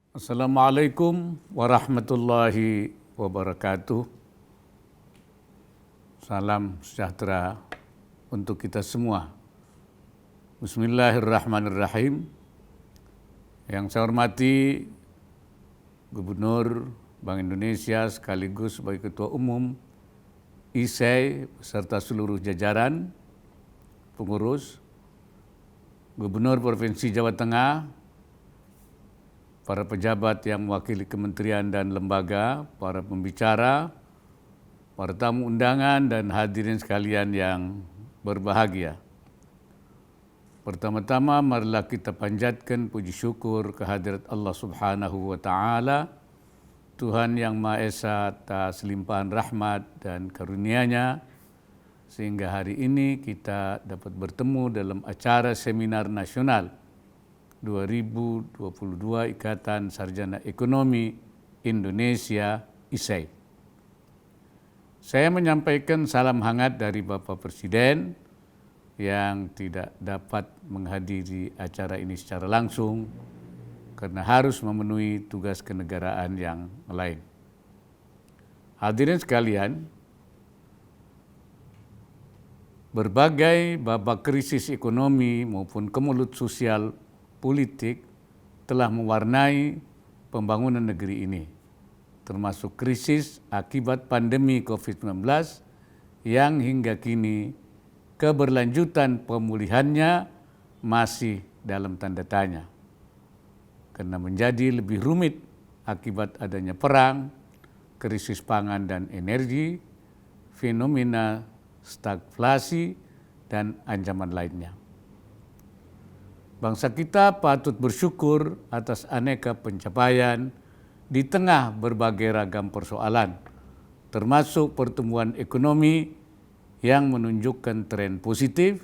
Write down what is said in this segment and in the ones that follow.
Assalamualaikum warahmatullahi wabarakatuh. Salam sejahtera untuk kita semua. Bismillahirrahmanirrahim. Yang saya hormati Gubernur Bank Indonesia sekaligus sebagai Ketua Umum ISEI beserta seluruh jajaran pengurus, Gubernur Provinsi Jawa Tengah, para pejabat yang mewakili kementerian dan lembaga, para pembicara, para tamu undangan dan hadirin sekalian yang berbahagia. Pertama-tama marilah kita panjatkan puji syukur kehadirat Allah Subhanahu wa Ta'ala, Tuhan yang Maha Esa atas limpahan rahmat dan karunia-Nya, sehingga hari ini kita dapat bertemu dalam acara seminar nasional 2022 Ikatan Sarjana Ekonomi Indonesia ISEI. Saya menyampaikan salam hangat dari Bapak Presiden yang tidak dapat menghadiri acara ini secara langsung karena harus memenuhi tugas kenegaraan yang lain. Hadirin sekalian, berbagai babak krisis ekonomi maupun kemelut sosial politik telah mewarnai pembangunan negeri ini, termasuk krisis akibat pandemi COVID-19 yang hingga kini keberlanjutan pemulihannya masih dalam tanda tanya, karena menjadi lebih rumit akibat adanya perang, krisis pangan dan energi, fenomena stagflasi, dan ancaman lainnya. Bangsa kita patut bersyukur atas aneka pencapaian di tengah berbagai ragam persoalan, termasuk pertumbuhan ekonomi yang menunjukkan tren positif,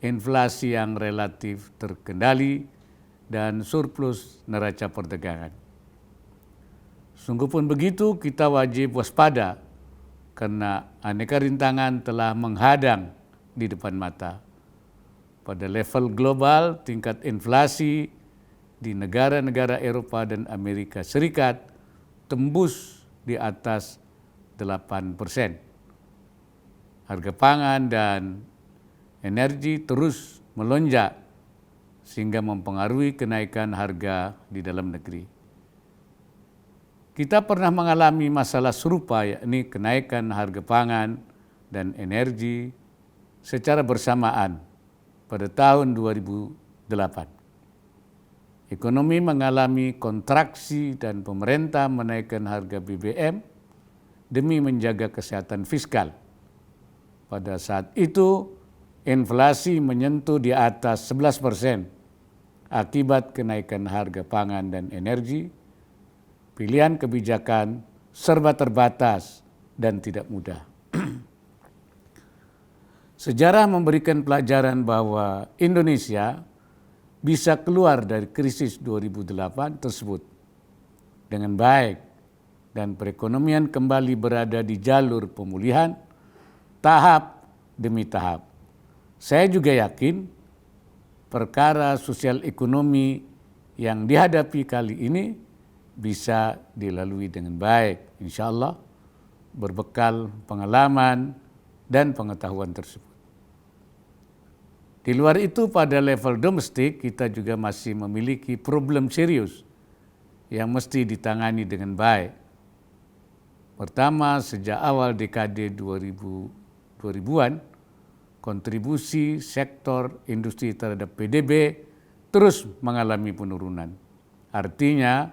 inflasi yang relatif terkendali, dan surplus neraca perdagangan. Sungguh pun begitu, kita wajib waspada karena aneka rintangan telah menghadang di depan mata. Pada level global, tingkat inflasi di negara-negara Eropa dan Amerika Serikat tembus di atas 8%. Harga pangan dan energi terus melonjak sehingga mempengaruhi kenaikan harga di dalam negeri. Kita pernah mengalami masalah serupa, yakni kenaikan harga pangan dan energi secara bersamaan pada tahun 2008. Ekonomi mengalami kontraksi dan pemerintah menaikkan harga BBM demi menjaga kesehatan fiskal. Pada saat itu, inflasi menyentuh di atas 11% akibat kenaikan harga pangan dan energi. Pilihan kebijakan serba terbatas dan tidak mudah. Sejarah memberikan pelajaran bahwa Indonesia bisa keluar dari krisis 2008 tersebut dengan baik dan perekonomian kembali berada di jalur pemulihan tahap demi tahap. Saya juga yakin perkara sosial ekonomi yang dihadapi kali ini bisa dilalui dengan baik, insya Allah, berbekal pengalaman dan pengetahuan tersebut. Di luar itu, pada level domestik kita juga masih memiliki problem serius yang mesti ditangani dengan baik. Pertama, sejak awal dekade 2000-an, kontribusi sektor industri terhadap PDB terus mengalami penurunan. Artinya,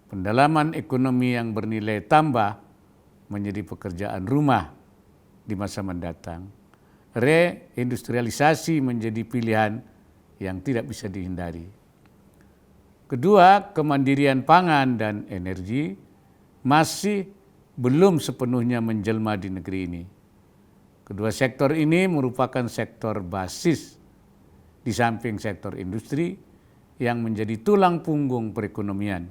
pendalaman ekonomi yang bernilai tambah menjadi pekerjaan rumah di masa mendatang. Reindustrialisasi menjadi pilihan yang tidak bisa dihindari. Kedua, kemandirian pangan dan energi masih belum sepenuhnya menjelma di negeri ini. Kedua sektor ini merupakan sektor basis di samping sektor industri yang menjadi tulang punggung perekonomian.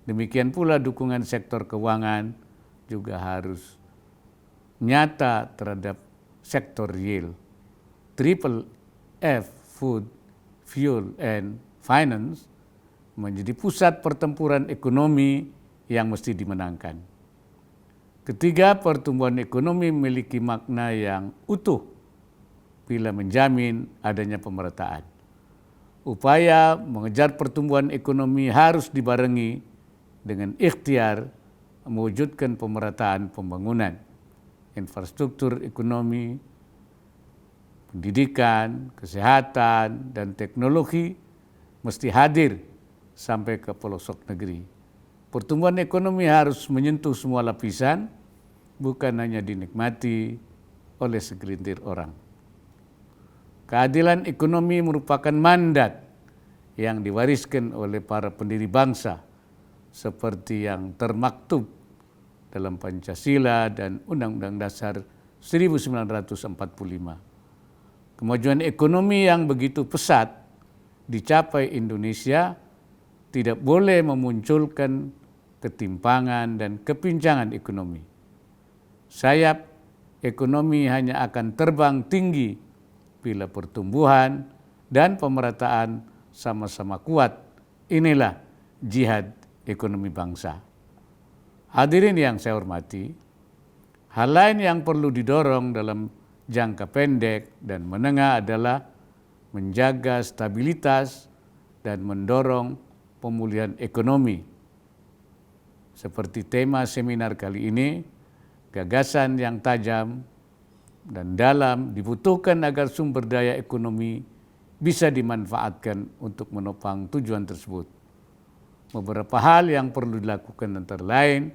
Demikian pula dukungan sektor keuangan juga harus nyata terhadap sektor real. Triple F, food, fuel, and finance menjadi pusat pertempuran ekonomi yang mesti dimenangkan. Ketiga, pertumbuhan ekonomi memiliki makna yang utuh bila menjamin adanya pemerataan. Upaya mengejar pertumbuhan ekonomi harus dibarengi dengan ikhtiar mewujudkan pemerataan pembangunan, infrastruktur ekonomi, pendidikan, kesehatan, dan teknologi mesti hadir sampai ke pelosok negeri. Pertumbuhan ekonomi harus menyentuh semua lapisan, bukan hanya dinikmati oleh segelintir orang. Keadilan ekonomi merupakan mandat yang diwariskan oleh para pendiri bangsa, seperti yang termaktub dalam Pancasila dan Undang-Undang Dasar 1945. Kemajuan ekonomi yang begitu pesat dicapai Indonesia tidak boleh memunculkan ketimpangan dan kepincangan ekonomi. Sayap ekonomi hanya akan terbang tinggi bila pertumbuhan dan pemerataan sama-sama kuat. Inilah jihad ekonomi bangsa. Hadirin yang saya hormati, hal lain yang perlu didorong dalam jangka pendek dan menengah adalah menjaga stabilitas dan mendorong pemulihan ekonomi. Seperti tema seminar kali ini, gagasan yang tajam dan dalam dibutuhkan agar sumber daya ekonomi bisa dimanfaatkan untuk menopang tujuan tersebut. Beberapa hal yang perlu dilakukan antara lain,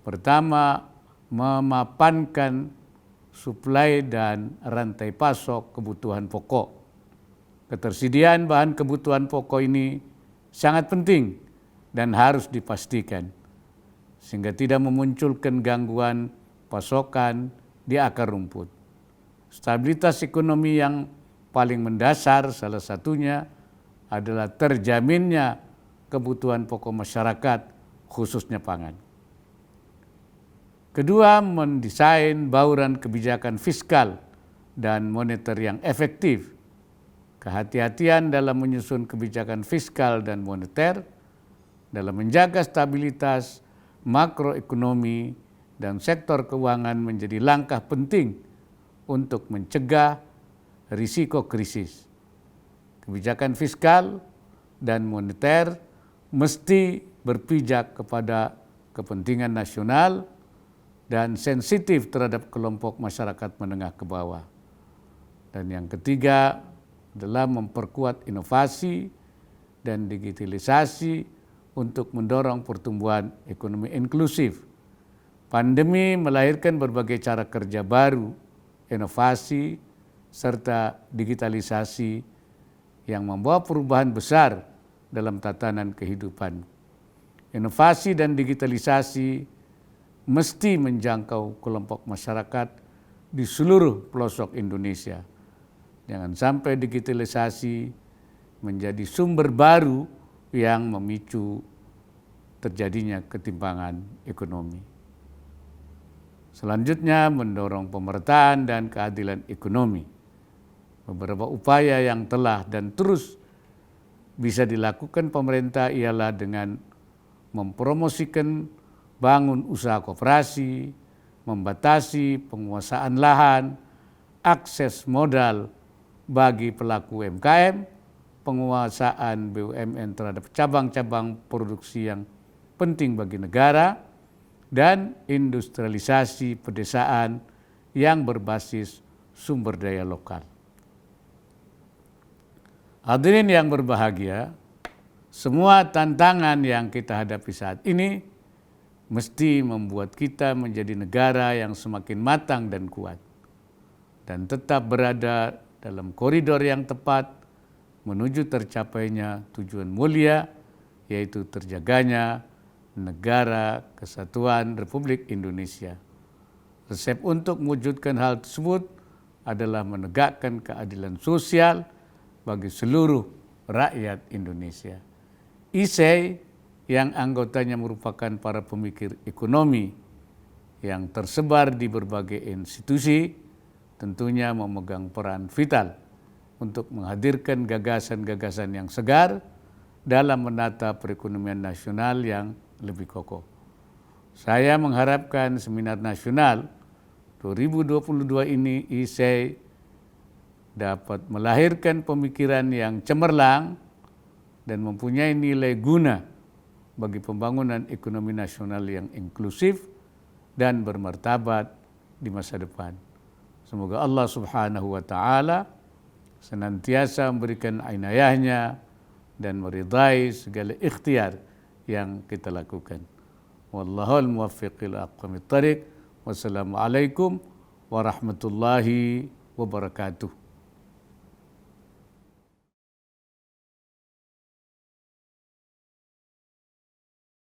pertama, memapankan suplai dan rantai pasok kebutuhan pokok. Ketersediaan bahan kebutuhan pokok ini sangat penting dan harus dipastikan, sehingga tidak memunculkan gangguan pasokan di akar rumput. Stabilitas ekonomi yang paling mendasar salah satunya adalah terjaminnya kebutuhan pokok masyarakat, khususnya pangan. Kedua, mendesain bauran kebijakan fiskal dan moneter yang efektif. Kehati-hatian dalam menyusun kebijakan fiskal dan moneter dalam menjaga stabilitas makroekonomi dan sektor keuangan menjadi langkah penting untuk mencegah risiko krisis. Kebijakan fiskal dan moneter mesti berpijak kepada kepentingan nasional dan sensitif terhadap kelompok masyarakat menengah ke bawah. Dan yang ketiga adalah memperkuat inovasi dan digitalisasi untuk mendorong pertumbuhan ekonomi inklusif. Pandemi melahirkan berbagai cara kerja baru, inovasi, serta digitalisasi yang membawa perubahan besar dalam tatanan kehidupan. Inovasi dan digitalisasi mesti menjangkau kelompok masyarakat di seluruh pelosok Indonesia. Jangan sampai digitalisasi menjadi sumber baru yang memicu terjadinya ketimpangan ekonomi. Selanjutnya, mendorong pemerataan dan keadilan ekonomi. Beberapa upaya yang telah dan terus bisa dilakukan pemerintah ialah dengan mempromosikan bangun usaha koperasi, membatasi penguasaan lahan, akses modal bagi pelaku UMKM, penguasaan BUMN terhadap cabang-cabang produksi yang penting bagi negara, dan industrialisasi pedesaan yang berbasis sumber daya lokal. Hadirin yang berbahagia, semua tantangan yang kita hadapi saat ini mesti membuat kita menjadi negara yang semakin matang dan kuat, dan tetap berada dalam koridor yang tepat menuju tercapainya tujuan mulia, yaitu terjaganya negara kesatuan Republik Indonesia. Resep untuk mewujudkan hal tersebut adalah menegakkan keadilan sosial bagi seluruh rakyat Indonesia. ISEI yang anggotanya merupakan para pemikir ekonomi yang tersebar di berbagai institusi tentunya memegang peran vital untuk menghadirkan gagasan-gagasan yang segar dalam menata perekonomian nasional yang lebih kokoh. Saya mengharapkan seminar nasional 2022 ini ISEI dapat melahirkan pemikiran yang cemerlang dan mempunyai nilai guna bagi pembangunan ekonomi nasional yang inklusif dan bermartabat di masa depan. Semoga Allah Subhanahu wa taala senantiasa memberikan inayahnya dan meridai segala ikhtiar yang kita lakukan. Wallahul muwaffiq ila aqwamit thariq. Wassalamualaikum warahmatullahi wabarakatuh.